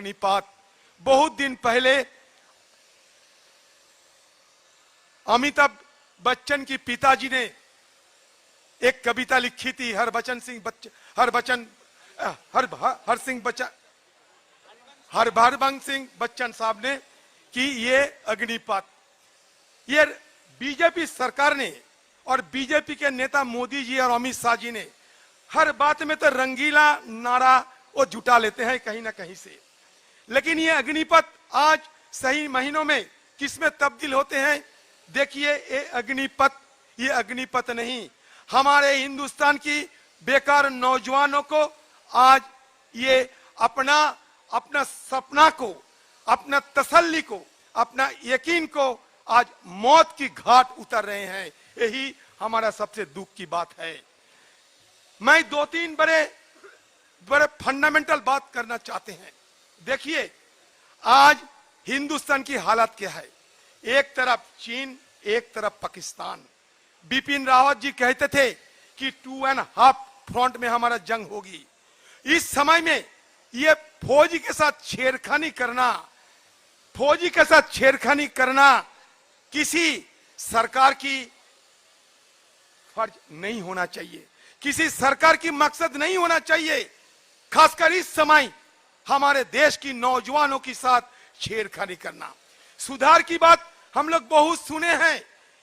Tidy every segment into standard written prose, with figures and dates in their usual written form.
अग्निपात। बहुत दिन पहले अमिताभ बच्चन की पिताजी ने एक कविता लिखी थी, हरभजन सिंह बच्चन साहब ने, कि ये अग्निपात, ये बीजेपी सरकार ने और बीजेपी के नेता मोदी जी और अमित शाह जी ने हर बात में तो रंगीला नारा वो जुटा लेते हैं कहीं ना कहीं से, लेकिन ये अग्निपथ आज सही महीनों में किसमें तब्दील होते हैं। देखिए ये अग्निपथ नहीं, हमारे हिंदुस्तान की बेकार नौजवानों को आज ये अपना सपना को, अपना तसल्ली को, अपना यकीन को आज मौत की घाट उतर रहे हैं। यही हमारा सबसे दुख की बात है। मैं 2-3 बड़े फंडामेंटल बात करना चाहते हैं। देखिए आज हिंदुस्तान की हालत क्या है, एक तरफ चीन, एक तरफ पाकिस्तान। बिपिन रावत जी कहते थे कि 2.5 फ्रंट में हमारा जंग होगी। इस समय में ये फौजी के साथ छेड़खानी करना किसी सरकार की फर्ज नहीं होना चाहिए, किसी सरकार की मकसद नहीं होना चाहिए। खासकर इस समय हमारे देश की नौजवानों के साथ छेड़खानी करना। सुधार की बात हम लोग बहुत सुने हैं।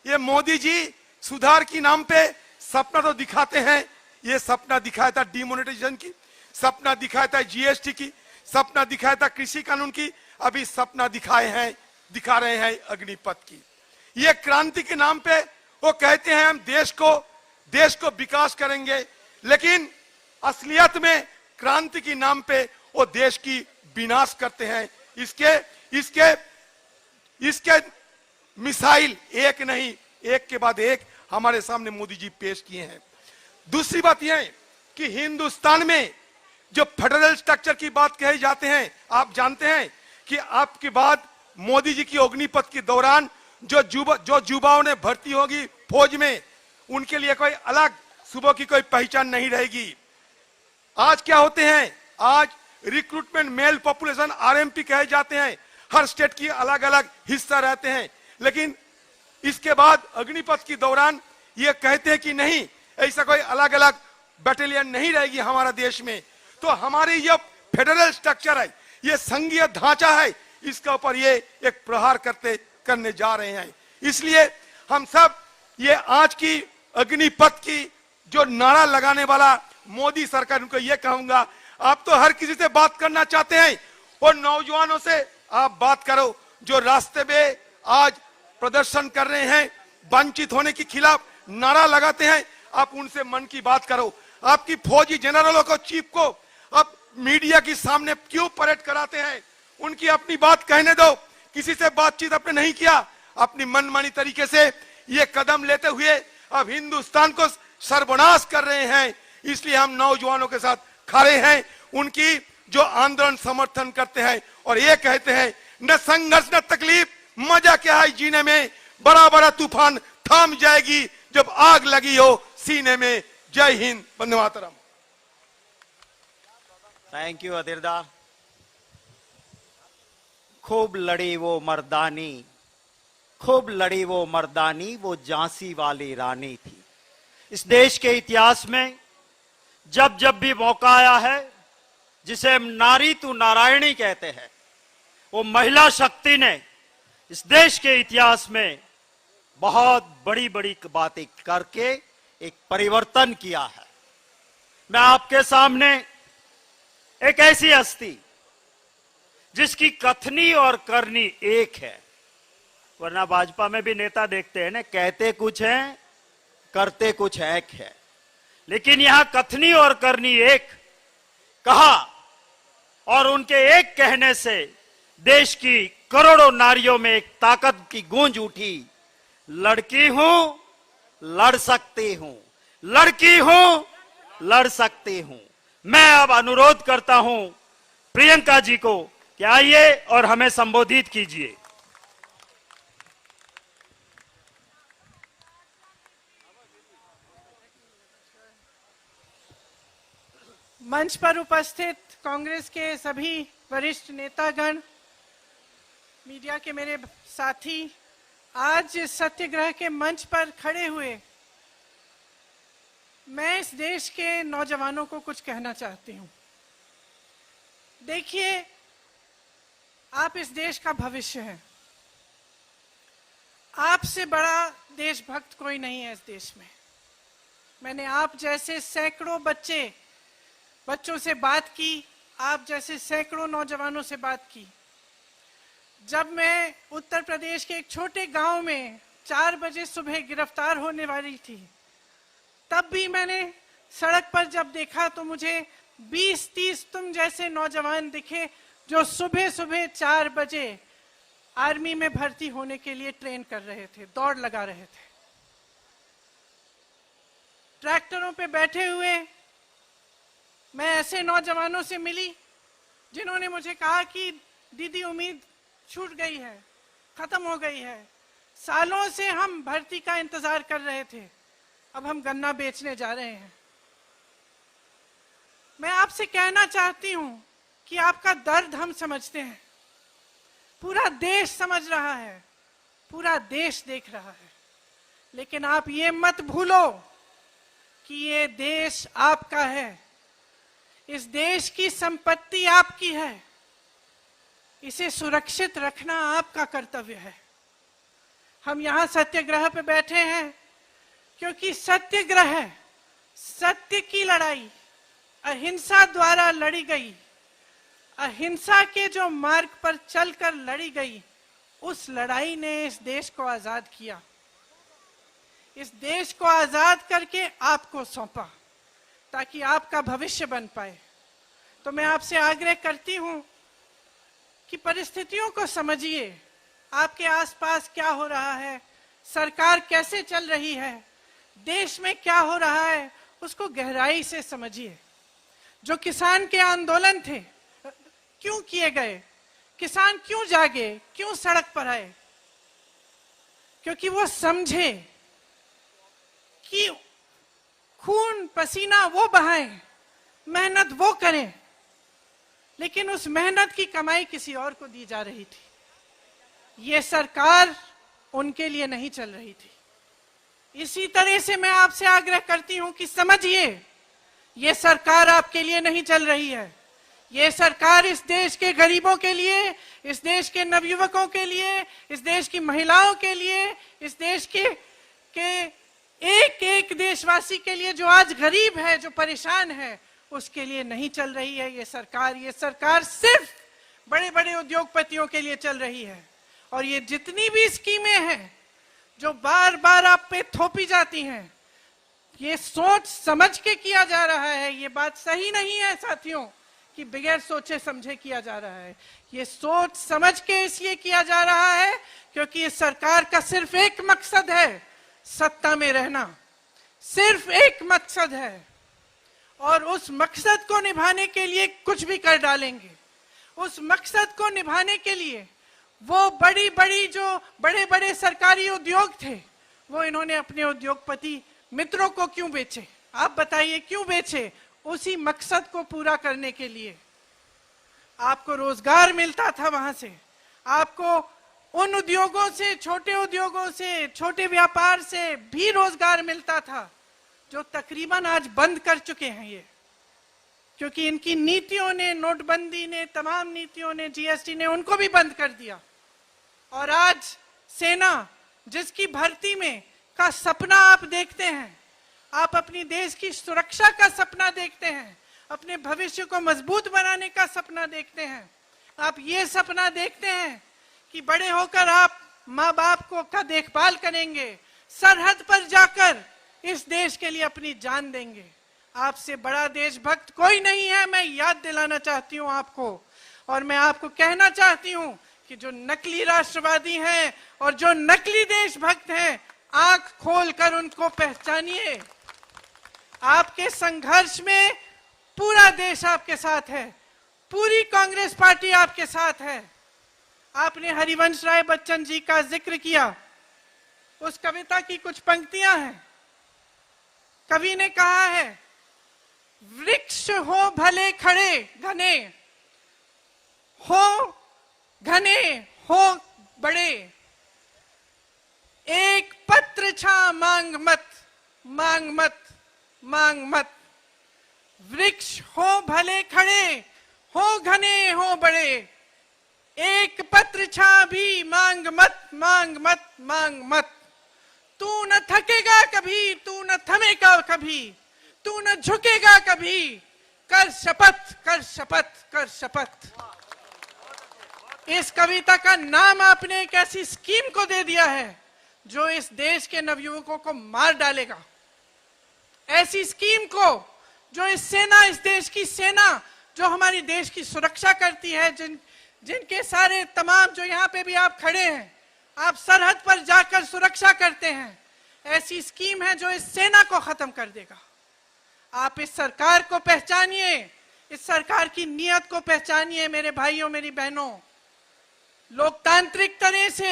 ये मोदी जी सुधार की नाम पे सपना तो दिखाते हैं। ये सपना दिखाया था डिमोनेटाइजेशन की, सपना दिखाया था जीएसटी की, सपना दिखाया था कृषि कानून की, अभी सपना दिखा रहे हैं अग्निपथ की। ये क्रांति के नाम पे वो कहते हैं हम देश को विकास करेंगे, लेकिन असलियत में क्रांति के नाम पे वो देश की विनाश करते हैं। इसके मिसाइल एक नहीं, एक के बाद एक हमारे सामने मोदी जी पेश किए हैं। दूसरी बात यह है कि हिंदुस्तान में जो फेडरल स्ट्रक्चर की बात कही जाते हैं, आप जानते हैं कि आपके बाद मोदी जी की अग्निपथ के दौरान जो युवाओं ने भर्ती होगी फौज में, उनके लिए कोई अलग सुबह की कोई पहचान नहीं रहेगी। आज क्या होते हैं, आज रिक्रूटमेंट मेल पॉपुलेशन आरएमपी कहे जाते हैं, हर स्टेट की अलग अलग हिस्सा रहते हैं, लेकिन इसके बाद अग्निपथ के दौरान ये कहते हैं कि नहीं, ऐसा कोई अलग अलग बटालियन नहीं रहेगी हमारा देश में। तो हमारी ये फेडरल स्ट्रक्चर है, ये संघीय ढांचा है, इसके ऊपर ये एक प्रहार करने जा रहे हैं। इसलिए हम सब ये आज की अग्निपथ की जो नारा लगाने वाला मोदी सरकार, उनको ये कहूंगा, आप तो हर किसी से बात करना चाहते हैं और नौजवानों से आप बात करो जो रास्ते में आज प्रदर्शन कर रहे हैं, वंचित होने के खिलाफ नारा लगाते हैं, आप उनसे मन की बात करो। आपकी फौजी जनरलों को, चीफ को आप मीडिया के सामने क्यों परेड कराते हैं? उनकी अपनी बात कहने दो। किसी से बातचीत आपने नहीं किया, अपनी मनमानी तरीके से ये कदम लेते हुए अब हिंदुस्तान को सर्वनाश कर रहे हैं। इसलिए हम नौजवानों के साथ खड़े हैं, उनकी जो आंदोलन समर्थन करते हैं और ये कहते हैं न संघर्ष न तकलीफ, मजा क्या है जीने में, बड़ा बड़ा तूफान थाम जाएगी जब आग लगी हो सीने में। जय हिंद, वंदे मातरम। थैंक यू अधीरदा। खूब लड़ी वो मर्दानी, खूब लड़ी वो मर्दानी, वो झांसी वाली रानी थी। इस देश के इतिहास में जब जब भी मौका आया है, जिसे हम नारी तू नारायणी कहते हैं, वो महिला शक्ति ने इस देश के इतिहास में बहुत बड़ी बड़ी बातें करके एक परिवर्तन किया है। मैं आपके सामने एक ऐसी हस्ती जिसकी कथनी और करनी एक है, वरना भाजपा में भी नेता देखते हैं ना, कहते कुछ हैं करते कुछ एक है, लेकिन यहां कथनी और करनी एक कहा और उनके एक कहने से देश की करोड़ों नारियों में एक ताकत की गूंज उठी। लड़की हूं लड़ सकती हूं, लड़की हूं लड़ सकती हूं। मैं अब अनुरोध करता हूं प्रियंका जी को कि आइए और हमें संबोधित कीजिए। मंच पर उपस्थित कांग्रेस के सभी वरिष्ठ नेतागण, मीडिया के मेरे साथी, आज इस सत्याग्रह के मंच पर खड़े हुए मैं इस देश के नौजवानों को कुछ कहना चाहती हूं। देखिए, आप इस देश का भविष्य हैं। आपसे बड़ा देशभक्त कोई नहीं है इस देश में। मैंने आप जैसे सैकड़ों बच्चों से बात की, आप जैसे सैकड़ों नौजवानों से बात की। जब मैं उत्तर प्रदेश के एक छोटे गांव में 4 बजे सुबह गिरफ्तार होने वाली थी, तब भी मैंने सड़क पर जब देखा तो मुझे 20-30 तुम जैसे नौजवान दिखे जो सुबह सुबह 4 बजे आर्मी में भर्ती होने के लिए ट्रेन कर रहे थे, दौड़ लगा रहे थे। ट्रैक्टरों पे बैठे हुए मैं ऐसे नौजवानों से मिली जिन्होंने मुझे कहा कि दीदी, उम्मीद छूट गई है, खत्म हो गई है। सालों से हम भर्ती का इंतजार कर रहे थे, अब हम गन्ना बेचने जा रहे हैं। मैं आपसे कहना चाहती हूं कि आपका दर्द हम समझते हैं, पूरा देश समझ रहा है, पूरा देश देख रहा है, लेकिन आप ये मत भूलो कि ये देश आपका है, इस देश की संपत्ति आपकी है, इसे सुरक्षित रखना आपका कर्तव्य है। हम यहाँ सत्याग्रह पे बैठे हैं क्योंकि सत्याग्रह, सत्य की लड़ाई अहिंसा द्वारा लड़ी गई, अहिंसा के जो मार्ग पर चलकर लड़ी गई, उस लड़ाई ने इस देश को आजाद किया। इस देश को आजाद करके आपको सौंपा ताकि आपका भविष्य बन पाए। तो मैं आपसे आग्रह करती हूं कि परिस्थितियों को समझिए, आपके आसपास क्या हो रहा है, सरकार कैसे चल रही है, देश में क्या हो रहा है, उसको गहराई से समझिए। जो किसान के आंदोलन थे, क्यों किए गए, किसान क्यों जागे, क्यों सड़क पर आए? क्योंकि वो समझे कि खून पसीना वो बहाएं, मेहनत वो करें, लेकिन उस मेहनत की कमाई किसी और को दी जा रही थी। ये सरकार उनके लिए नहीं चल रही थी। इसी तरह से मैं आपसे आग्रह करती हूं कि समझिए, ये सरकार आपके लिए नहीं चल रही है। ये सरकार इस देश के गरीबों के लिए, इस देश के नवयुवकों के लिए, इस देश की महिलाओं के लिए, इस देश के एक एक देशवासी के लिए जो आज गरीब है, जो परेशान है, उसके लिए नहीं चल रही है ये सरकार सिर्फ बड़े बड़े उद्योगपतियों के लिए चल रही है। और ये जितनी भी स्कीमें हैं जो बार बार आप पे थोपी जाती हैं, ये सोच समझ के किया जा रहा है। ये बात सही नहीं है साथियों कि बगैर सोचे समझे किया जा रहा है। ये सोच समझ के इसलिए किया जा रहा है क्योंकि इस सरकार का सिर्फ एक मकसद है, सत्ता में रहना। सिर्फ एक मकसद है और उस मकसद को निभाने के लिए कुछ भी कर डालेंगे। उस मकसद को निभाने के लिए वो जो बड़े बड़े सरकारी उद्योग थे, वो इन्होंने अपने उद्योगपति मित्रों को क्यों बेचे? आप बताइए क्यों बेचे? उसी मकसद को पूरा करने के लिए। आपको रोजगार मिलता था वहां से, आपको उन उद्योगों से, छोटे उद्योगों से, छोटे व्यापार से भी रोजगार मिलता था जो तकरीबन आज बंद कर चुके हैं ये, क्योंकि इनकी नीतियों ने, नोटबंदी ने, तमाम नीतियों ने, जीएसटी ने उनको भी बंद कर दिया। और आज सेना जिसकी भर्ती में का सपना आप देखते हैं, आप अपनी देश की सुरक्षा का सपना देखते हैं, अपने भविष्य को मजबूत बनाने का सपना देखते हैं, आप ये सपना देखते हैं कि बड़े होकर आप माँ बाप का देखभाल करेंगे, सरहद पर जाकर इस देश के लिए अपनी जान देंगे। आपसे बड़ा देशभक्त कोई नहीं है, मैं याद दिलाना चाहती हूँ आपको। और मैं आपको कहना चाहती हूँ कि जो नकली राष्ट्रवादी हैं और जो नकली देशभक्त हैं, आंख खोलकर उनको पहचानिए। आपके संघर्ष में पूरा देश आपके साथ है, पूरी कांग्रेस पार्टी आपके साथ है। आपने हरिवंश राय बच्चन जी का जिक्र किया, उस कविता की कुछ पंक्तियां हैं। कवि ने कहा है, वृक्ष हो भले खड़े घने, हो घने हो बड़े, एक पत्र छा मांग मत, मांग मत, मांग मत। वृक्ष हो भले खड़े, हो घने हो बड़े, एक पत्र छा भी मांग मत, मांग मत, मांग मत। तू न थकेगा कभी, तू न थमेगा कभी, तू न झुकेगा कभी, कर शपथ, कर शपथ, कर शपथ। इस कविता का नाम आपने एक ऐसी स्कीम को दे दिया है जो इस देश के नवयुवकों को मार डालेगा। ऐसी स्कीम को जो इस देश की सेना जो हमारी देश की सुरक्षा करती है, जिनके सारे तमाम जो यहाँ पे भी आप खड़े हैं, आप सरहद पर जाकर सुरक्षा करते हैं, ऐसी स्कीम है जो इस सेना को खत्म कर देगा। आप इस सरकार को पहचानिए, इस सरकार की नीयत को पहचानिए मेरे भाइयों मेरी बहनों। लोकतांत्रिक तरह से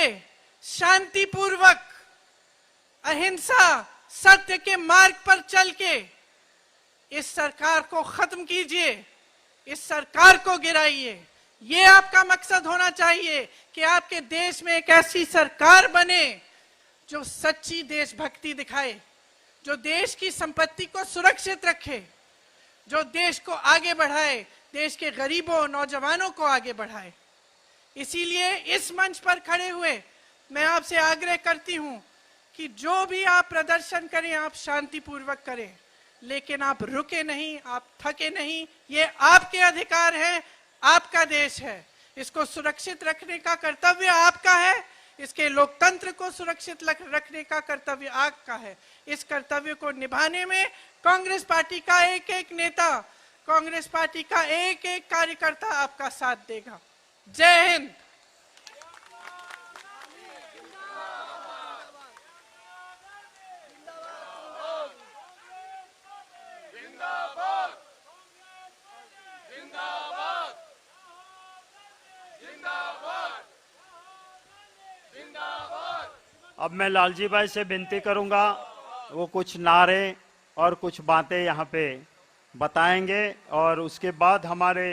शांतिपूर्वक अहिंसा सत्य के मार्ग पर चल के इस सरकार को खत्म कीजिए, इस सरकार को गिराइए। ये आपका मकसद होना चाहिए कि आपके देश में एक ऐसी सरकार बने जो सच्ची देशभक्ति दिखाए, जो देश की संपत्ति को सुरक्षित रखे, जो देश को आगे बढ़ाए, देश के गरीबों नौजवानों को आगे बढ़ाए। इसीलिए इस मंच पर खड़े हुए मैं आपसे आग्रह करती हूं कि जो भी आप प्रदर्शन करें आप शांतिपूर्वक करें, लेकिन आप रुके नहीं, आप थके नहीं। ये आपके अधिकार है, आपका देश है, इसको सुरक्षित रखने का कर्तव्य आपका है, इसके लोकतंत्र को सुरक्षित रखने का कर्तव्य आपका है। इस कर्तव्य को निभाने में कांग्रेस पार्टी का एक एक नेता, कांग्रेस पार्टी का एक एक कार्यकर्ता आपका साथ देगा। जय हिंद। अब मैं लालजी भाई से विनती करूंगा, वो कुछ नारे और कुछ बातें यहाँ पे बताएंगे और उसके बाद हमारे